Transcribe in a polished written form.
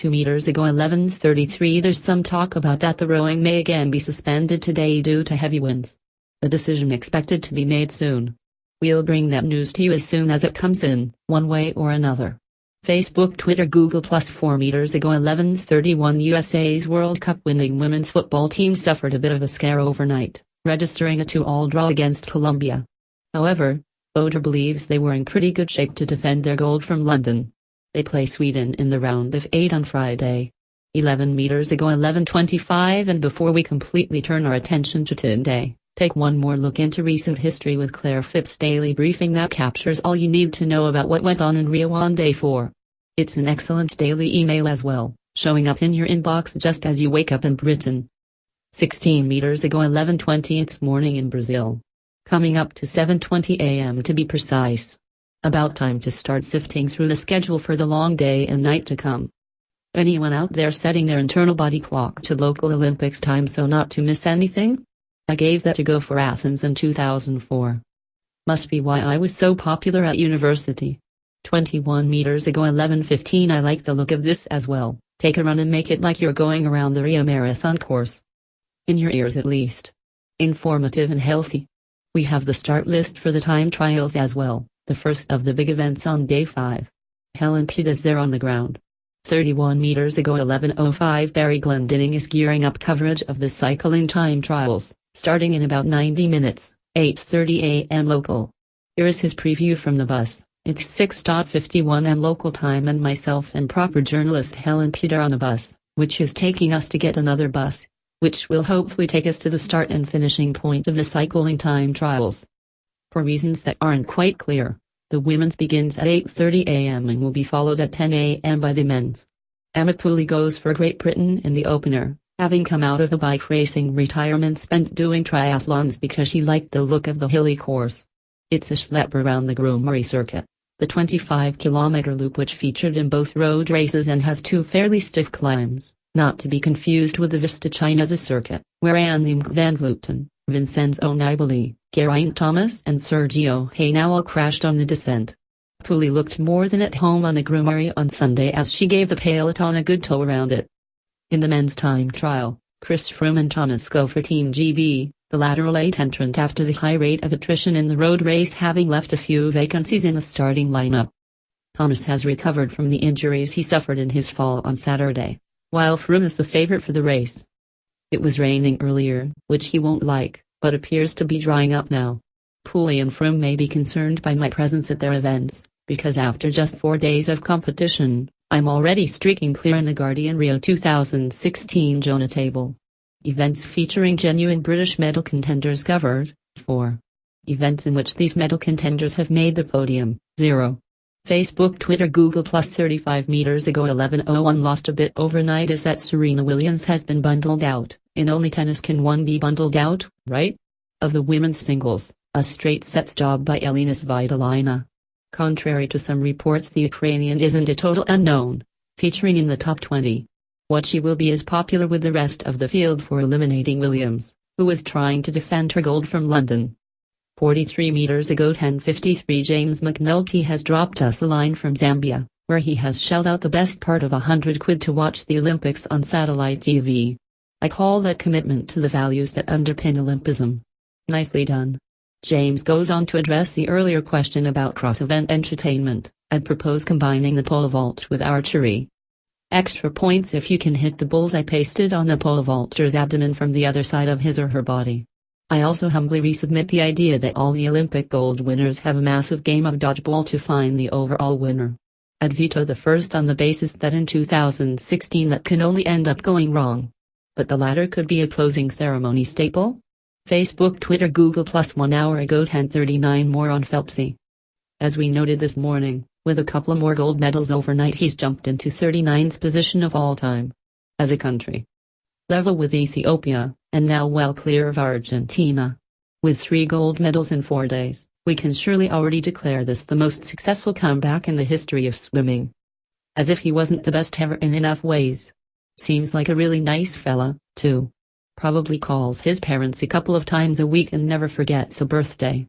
2 meters ago 11:33. There's some talk about that the rowing may again be suspended today due to heavy winds. The decision expected to be made soon. We'll bring that news to you as soon as it comes in, one way or another. Facebook, Twitter, Google+. 4 meters ago 11:31. USA's World Cup winning women's football team suffered a bit of a scare overnight, registering a 2-2 draw against Colombia. However, Boder believes they were in pretty good shape to defend their gold from London. They play Sweden in the round of 8 on Friday. 11 meters ago 11:25. And before we completely turn our attention to today, take one more look into recent history with Claire Phipps' daily briefing that captures all you need to know about what went on in Rio on day 4. It's an excellent daily email as well, showing up in your inbox just as you wake up in Britain. 16 meters ago 11:20. It's morning in Brazil. Coming up to 7:20 a.m. to be precise. About time to start sifting through the schedule for the long day and night to come. Anyone out there setting their internal body clock to local Olympics time so not to miss anything? I gave that a go for Athens in 2004. Must be why I was so popular at university. 21 meters ago 11:15. I like the look of this as well. Take a run and make it like you're going around the Rio Marathon course. In your ears at least. Informative and healthy. We have the start list for the time trials as well, the first of the big events on day 5. Helen Pitt is there on the ground. 31 meters ago 11:05. Barry Glendinning is gearing up coverage of the cycling time trials, starting in about 90 minutes, 8:30 a.m. local. Here is his preview from the bus. It's 6:51 am local time and myself and proper journalist Helen Pitt are on the bus, which is taking us to get another bus, which will hopefully take us to the start and finishing point of the cycling time trials. For reasons that aren't quite clear, the women's begins at 8:30 a.m. and will be followed at 10 a.m. by the men's. Emma Pooley goes for Great Britain in the opener, having come out of a bike racing retirement spent doing triathlons because she liked the look of the hilly course. It's a schlep around the Grumari circuit, the 25-kilometer loop which featured in both road races and has 2 fairly stiff climbs, not to be confused with the Vista Chinaza circuit, where Andy van Vleuten, Vincenzo Nibali, Geraint Thomas and Sergio Henao all crashed on the descent. Pooley looked more than at home on the Grumari on Sunday as she gave the peloton a good tow around it. In the men's time trial, Chris Froome and Thomas go for Team GB, the latter a late entrant after the high rate of attrition in the road race having left a few vacancies in the starting lineup. Thomas has recovered from the injuries he suffered in his fall on Saturday, while Froome is the favorite for the race. It was raining earlier, which he won't like, but appears to be drying up now. Pooley and Froome may be concerned by my presence at their events, because after just 4 days of competition, I'm already streaking clear in the Guardian Rio 2016 Jonah table. Events featuring genuine British medal contenders covered, 4. Events in which these medal contenders have made the podium, 0. Facebook, Twitter, Google+. 35 meters ago 11:01. Lost a bit overnight is that Serena Williams has been bundled out. In only tennis can one be bundled out, right? Of the women's singles, a straight sets job by Elina Svitolina. Contrary to some reports, the Ukrainian isn't a total unknown, featuring in the top 20. What she will be is popular with the rest of the field for eliminating Williams, who was trying to defend her gold from London. 43 meters ago 10:53. James McNulty has dropped us a line from Zambia, where he has shelled out the best part of £100 to watch the Olympics on satellite TV. I call that commitment to the values that underpin Olympism. Nicely done. James goes on to address the earlier question about cross-event entertainment, and propose combining the pole vault with archery. Extra points if you can hit the bullseye pasted on the pole vaulter's abdomen from the other side of his or her body. I also humbly resubmit the idea that all the Olympic gold winners have a massive game of dodgeball to find the overall winner. I'd veto the first on the basis that in 2016 that can only end up going wrong. But the latter could be a closing ceremony staple. Facebook, Twitter, Google+. 1 hour ago 10:39. More on Phelpsy. As we noted this morning, with a couple more gold medals overnight, he's jumped into 39th position of all time. As a country, level with Ethiopia, and now well clear of Argentina. With 3 gold medals in 4 days, we can surely already declare this the most successful comeback in the history of swimming. As if he wasn't the best ever in enough ways. Seems like a really nice fella, too. Probably calls his parents a couple of times a week and never forgets a birthday.